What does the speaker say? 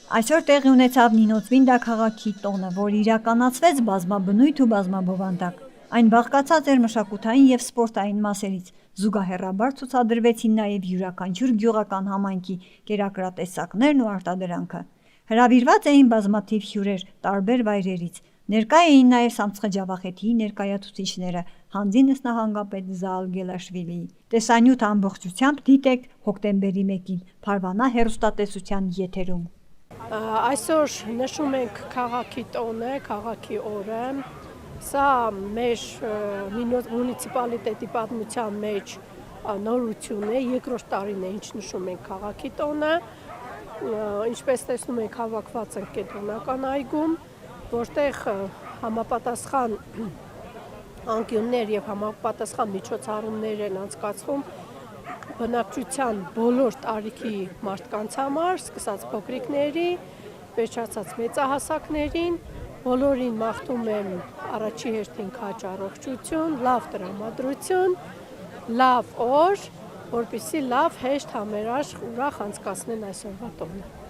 Այսօր տեղի ունեցավ Նինոցվինդա քաղաքի տոնը, որը իրականացվեց բազմաբնույթ ու բազմաբովանդակ։ Այն բաղկացած էր մշակութային և սպորտային մասերից։ Զուգահեռաբար ցուցադրվեցին նաև յուրաքանչյուր գյուղական համայնքի կերակրատեսակներն ու արտադրանքը։ Հրավիրված էին բազմաթիվ հյուրեր տարբեր վայրերից։ Ներկա էին նաև Սամցխաջավախեթի ներկայացուցիչները, հանձինս նահանգապետ Զաալ Գելաշվիլիի։ Տեսանյութը ամբողջությամբ դիտեք հոկտեմբերի 1-ին Փարվանա հեռուստատեսության եթերում։ Այսօր նշում ենք քաղաքի տոնը, քաղաքի օրը։ Սա մեր մունիցիպալիտետի պատմության մեջ նորություն է, երկրորդ տարին է, ինչ նշում ենք քաղաքի տոնը։ Ինչպես տեսնում եք, հավաքված ենք կենտրոնական այգում, որտեղ համապատասխան անկյուններ և համապատասխան միջոցառումներ են անցկացվում բնակչության բոլոր տարիքի մարդկանց համար, սկսած փոքրիկների, վերջացած մեծահասակներին, բոլորին մաղթում եմ առաջի հերթին քաջ առողջություն, լավ տրամադրություն, լավ օր, որպեսզի լավ, հեշտ, համերաշխ, ուրախ անցկացնեն այսօրվա տոնը։